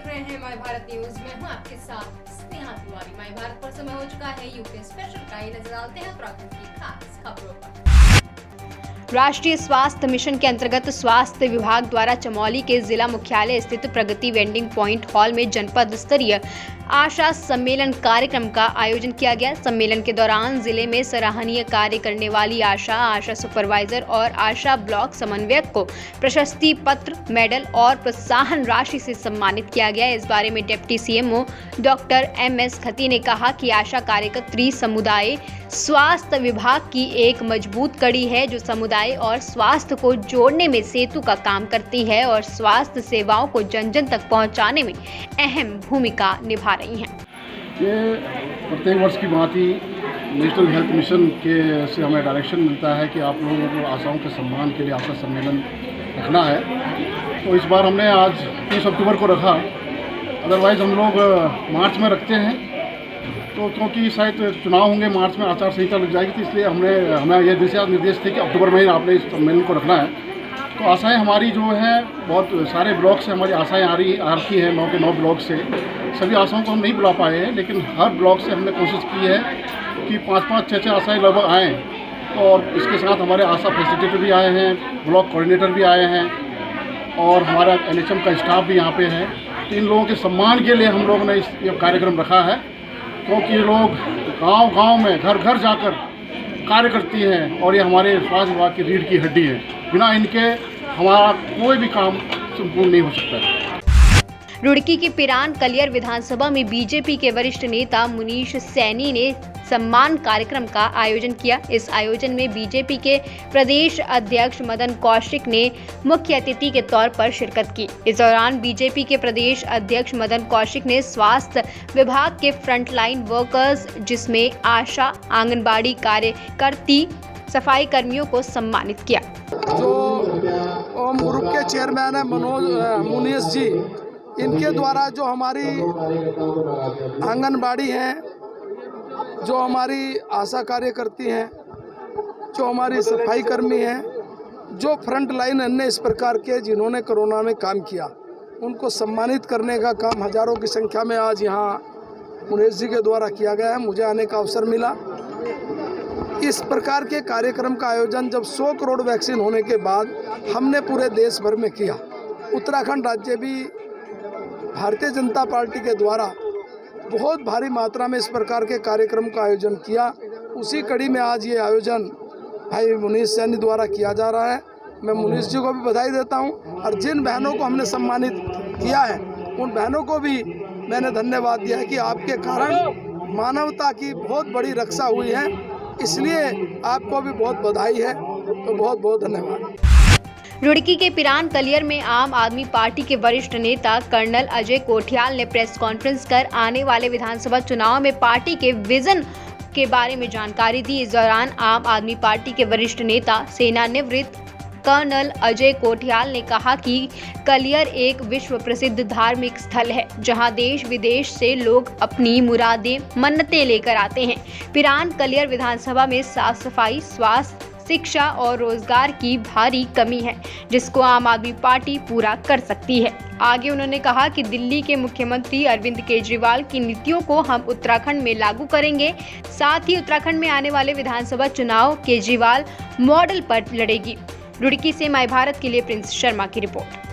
देख रहे हैं माय भारत न्यूज में हूं आपके साथ स्नेहा तिवारी। माय भारत पर समय हो चुका है यूपी स्पेशल का। नजर डालते हैं उत्तराखंड की खास खबरों पर। राष्ट्रीय स्वास्थ्य मिशन के अंतर्गत स्वास्थ्य विभाग द्वारा चमोली के जिला मुख्यालय स्थित प्रगति वेंडिंग पॉइंट हॉल में जनपद स्तरीय आशा सम्मेलन कार्यक्रम का आयोजन किया गया। सम्मेलन के दौरान जिले में सराहनीय कार्य करने वाली आशा सुपरवाइजर और आशा ब्लॉक समन्वयक को प्रशस्ति पत्र, मेडल और प्रोत्साहन राशि से सम्मानित किया गया। इस बारे में डिप्टी सीएमओ डॉक्टर MS खती ने कहा कि आशा कार्यकर्त्री समुदाय स्वास्थ्य विभाग की एक मजबूत कड़ी है जो समुदाय और स्वास्थ्य को जोड़ने में सेतु का काम करती है और स्वास्थ्य सेवाओं को जन जन तक पहुंचाने में अहम भूमिका निभा रही हैं। ये प्रत्येक वर्ष की भांति नेशनल हेल्थ मिशन के से हमें डायरेक्शन मिलता है कि आप लोगों को आशाओं के सम्मान के लिए आशा सम्मेलन रखना है। तो इस बार हमने आज 30 अक्टूबर को रखा। अदरवाइज़ हम लोग मार्च में रखते हैं, तो क्योंकि शायद चुनाव होंगे मार्च में, आचार संहिता लग जाएगी, तो इसलिए हमें ये दिशा निर्देश थे कि अक्टूबर में ही आपने इस सम्मेलन को रखना है। तो आशाएं हमारी जो हैं बहुत सारे ब्लॉक से हमारी आशाएं आ रही हैं, 9 के 9 ब्लॉक से। सभी आशाओं को हम नहीं बुला पाए हैं, लेकिन हर ब्लॉक से हमने कोशिश की है कि 5-5, 6-6 आशाएं लगभग आएँ। और इसके साथ हमारे आशा फैसिलिटेटर भी आए हैं, ब्लॉक कोऑर्डिनेटर भी आए हैं और हमारा NHM का स्टाफ भी यहाँ पे है। तो इन लोगों के सम्मान के लिए हम लोगों ने ये कार्यक्रम रखा है, क्योंकि ये लोग गांव-गांव में घर घर जाकर कार्य करती हैं और ये हमारे स्वास्थ्य विभाग की रीढ़ की हड्डी है। बिना इनके हमारा कोई भी काम संपूर्ण नहीं हो सकता है। रुड़की की पिरान कलियर विधानसभा में बीजेपी के वरिष्ठ नेता मुनीश सैनी ने सम्मान कार्यक्रम का आयोजन किया। इस आयोजन में बीजेपी के प्रदेश अध्यक्ष मदन कौशिक ने मुख्य अतिथि के तौर पर शिरकत की। इस दौरान बीजेपी के प्रदेश अध्यक्ष मदन कौशिक ने स्वास्थ्य विभाग के फ्रंटलाइन वर्कर्स जिसमें आशा, आंगनबाड़ी कार्यकर्ती, सफाई कर्मियों को सम्मानित किया। जो ओम ग्रुप के चेयरमैन है मुनीश जी, इनके द्वारा जो हमारी आंगनबाड़ी हैं, जो हमारी आशा कार्यकर्ती हैं, जो हमारी सफाई कर्मी हैं, जो फ्रंट लाइन अन्य इस प्रकार के जिन्होंने कोरोना में काम किया, उनको सम्मानित करने का काम हजारों की संख्या में आज यहाँ मुनीश जी के द्वारा किया गया है। मुझे आने का अवसर मिला। इस प्रकार के कार्यक्रम का आयोजन जब 100 करोड़ वैक्सीन होने के बाद हमने पूरे देश भर में किया, उत्तराखंड राज्य भी भारतीय जनता पार्टी के द्वारा बहुत भारी मात्रा में इस प्रकार के कार्यक्रम का आयोजन किया। उसी कड़ी में आज ये आयोजन भाई मुनीश सैनी द्वारा किया जा रहा है। मैं मुनीश जी को भी बधाई देता हूं और जिन बहनों को हमने सम्मानित किया है उन बहनों को भी मैंने धन्यवाद दिया है कि आपके कारण मानवता की बहुत बड़ी रक्षा हुई है, इसलिए आपको भी बहुत बधाई है। तो बहुत बहुत धन्यवाद। रुड़की के पिरान कलियर में आम आदमी पार्टी के वरिष्ठ नेता कर्नल अजय कोठियाल ने प्रेस कॉन्फ्रेंस कर आने वाले विधानसभा चुनाव में पार्टी के विजन के बारे में जानकारी दी। इस दौरान आम आदमी पार्टी के वरिष्ठ नेता सेवानिवृत्त कर्नल अजय कोठियाल ने कहा कि कलियर एक विश्व प्रसिद्ध धार्मिक स्थल है जहां देश विदेश से लोग अपनी मुरादें, मन्नतें लेकर आते हैं। पिरान कलियर विधानसभा में साफ सफाई, स्वास्थ्य, शिक्षा और रोजगार की भारी कमी है जिसको आम आदमी पार्टी पूरा कर सकती है। आगे उन्होंने कहा कि दिल्ली के मुख्यमंत्री अरविंद केजरीवाल की नीतियों को हम उत्तराखंड में लागू करेंगे। साथ ही उत्तराखंड में आने वाले विधानसभा चुनाव केजरीवाल मॉडल पर लड़ेगी। रुड़की से माय भारत के लिए प्रिंस शर्मा की रिपोर्ट।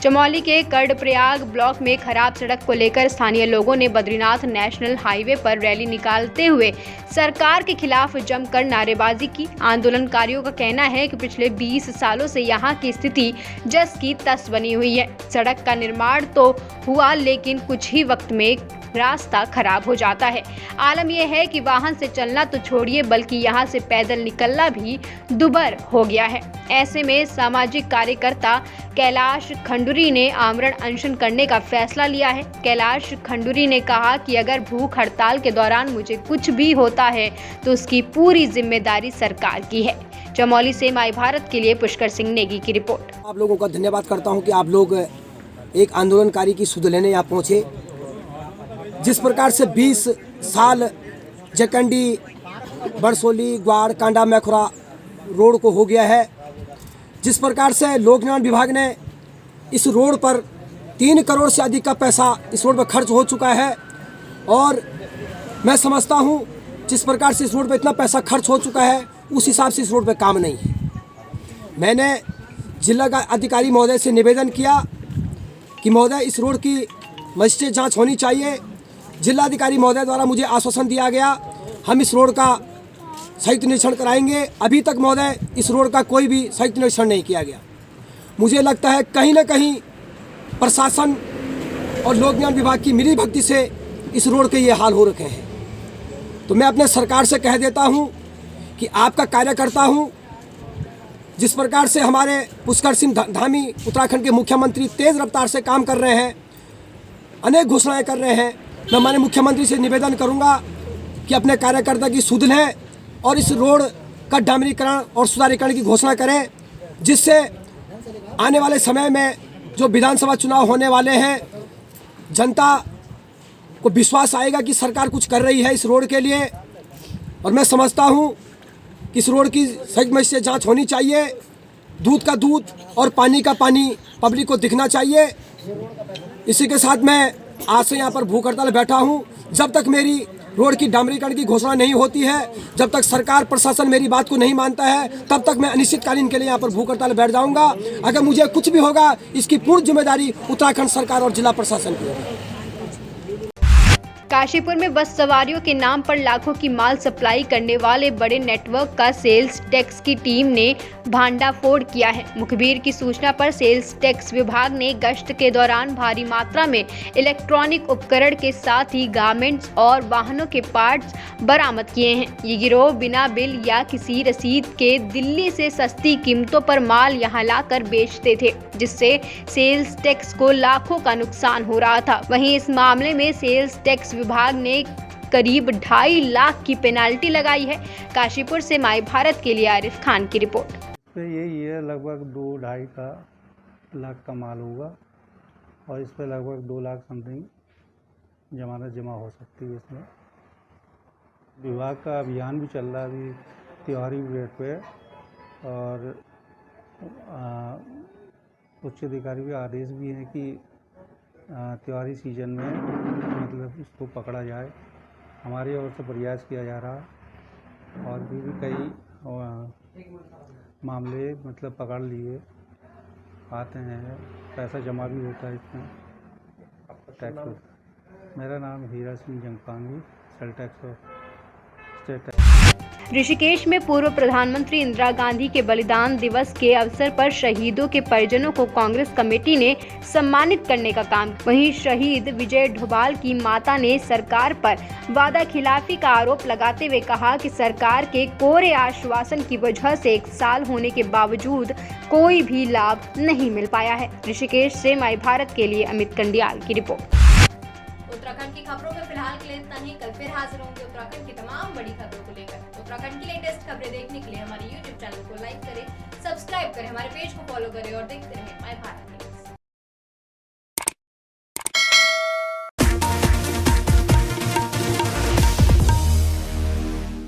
चमोली के कर्णप्रयाग ब्लॉक में खराब सड़क को लेकर स्थानीय लोगों ने बद्रीनाथ नेशनल हाईवे पर रैली निकालते हुए सरकार के खिलाफ जमकर नारेबाजी की। आंदोलनकारियों का कहना है कि पिछले 20 सालों से यहां की स्थिति जस की तस बनी हुई है। सड़क का निर्माण तो हुआ लेकिन कुछ ही वक्त में रास्ता खराब हो जाता है। आलम यह है कि वाहन से चलना तो छोड़िए बल्कि यहाँ से पैदल निकलना भी दुभर हो गया है। ऐसे में सामाजिक कार्यकर्ता कैलाश खंडूरी ने आमरण अनशन करने का फैसला लिया है। कैलाश खंडूरी ने कहा कि अगर भूख हड़ताल के दौरान मुझे कुछ भी होता है तो उसकी पूरी जिम्मेदारी सरकार की है। चमोली से माय भारत के लिए पुष्कर सिंह नेगी की रिपोर्ट। आप लोगों का धन्यवाद करता हूं कि आप लोग एक आंदोलनकारी की सुध लेने यहाँ पहुँचे। जिस प्रकार से 20 साल जकंडी, बरसोली, ग्वाड़, कांडा, मैखुरा रोड को हो गया है, जिस प्रकार से लोक निर्माण विभाग ने इस रोड पर 3 करोड़ से अधिक का पैसा इस रोड पर खर्च हो चुका है और मैं समझता हूँ जिस प्रकार से इस रोड पर इतना पैसा खर्च हो चुका है उस हिसाब से इस रोड पर काम नहीं है। मैंने जिला का अधिकारी महोदय से निवेदन किया कि महोदय इस रोड की मजिस्ट्रेट जांच होनी चाहिए। जिलाधिकारी महोदय द्वारा मुझे आश्वासन दिया गया हम इस रोड का संयुक्त निरीक्षण कराएंगे। अभी तक महोदय इस रोड का कोई भी संयुक्त निरीक्षण नहीं किया गया। मुझे लगता है कहीं ना कहीं प्रशासन और लोक निर्माण विभाग की मिली भगती से इस रोड के ये हाल हो रखे हैं। तो मैं अपने सरकार से कह देता हूँ कि आपका कार्य करता हूँ। जिस प्रकार से हमारे पुष्कर सिंह धामी उत्तराखंड के मुख्यमंत्री तेज़ रफ्तार से काम कर रहे हैं, अनेक घोषणाएं कर रहे हैं, मैं हमारे मुख्यमंत्री से निवेदन करूंगा कि अपने कार्यकर्ता की सुध लें और इस रोड का डामरीकरण और सुधारीकरण की घोषणा करें, जिससे आने वाले समय में जो विधानसभा चुनाव होने वाले हैं जनता को विश्वास आएगा कि सरकार कुछ कर रही है इस रोड के लिए। और मैं समझता हूँ कि इस रोड की संयुक्त मजिस्ट्रेट जांच होनी चाहिए। दूध का दूध और पानी का पानी पब्लिक को दिखना चाहिए। इसी के साथ मैं आज से यहाँ पर भूख हड़ताल बैठा हूँ। जब तक मेरी रोड की डामरीकरण की घोषणा नहीं होती है, जब तक सरकार प्रशासन मेरी बात को नहीं मानता है, तब तक मैं अनिश्चितकालीन के लिए यहाँ पर भूख हड़ताल बैठ जाऊँगा। अगर मुझे कुछ भी होगा इसकी पूर्ण जिम्मेदारी उत्तराखंड सरकार और जिला प्रशासन की होगी। काशीपुर में बस सवारियों के नाम पर लाखों की माल सप्लाई करने वाले बड़े नेटवर्क का सेल्स टैक्स की टीम ने भांडाफोड़ किया है। मुखबिर की सूचना पर सेल्स टैक्स विभाग ने गश्त के दौरान भारी मात्रा में इलेक्ट्रॉनिक उपकरण के साथ ही गारमेंट्स और वाहनों के पार्ट्स बरामद किए हैं। ये गिरोह बिना बिल या किसी रसीद के दिल्ली से सस्ती कीमतों पर माल यहां लाकर बेचते थे, जिससे सेल्स टैक्स को लाखों का नुकसान हो रहा था। वहीं इस मामले में सेल्स टैक्स विभाग ने करीब 2.5 लाख की पेनाल्टी लगाई है। काशीपुर से माई भारत के लिए आरिफ खान की रिपोर्ट। तो यही है, लगभग 2-2.5 लाख का माल होगा और इस पर लगभग 2 लाख समथिंग जमानत जमा हो सकती है। इसमें विभाग का अभियान भी चल रहा है अभी त्योहारी पीरियड पे, और उच्च अधिकारी के आदेश भी हैं कि त्योहारी सीजन में मतलब इसको पकड़ा जाए। हमारी ओर से प्रयास किया जा रहा है और भी कई मामले मतलब पकड़ लिए आते हैं। पैसा जमा भी होता है इसमें, टैक्स होता है। मेरा नाम हीरा सिंह जंगपांगी, सेल टैक्स और स्टेट टैक्स। ऋषिकेश में पूर्व प्रधानमंत्री इंदिरा गांधी के बलिदान दिवस के अवसर पर शहीदों के परिजनों को कांग्रेस कमेटी ने सम्मानित करने का काम। वहीं शहीद विजय ढोभाल की माता ने सरकार पर वादा खिलाफी का आरोप लगाते हुए कहा कि सरकार के कोरे आश्वासन की वजह से 1 साल होने के बावजूद कोई भी लाभ नहीं मिल पाया है। ऋषिकेश से माई भारत के लिए अमित कंडियाल की रिपोर्ट। उत्तराखंड की खबरों में फिलहाल के लिए इतना ही। कल फिर हाजिर होंगे उत्तराखंड की तमाम बड़ी खबरों को लेकर। उत्तराखंड की लेटेस्ट खबरें देखने के लिए हमारे YouTube चैनल को लाइक करें, सब्सक्राइब करें, हमारे पेज को फॉलो करें और देखते रहें माई भारत।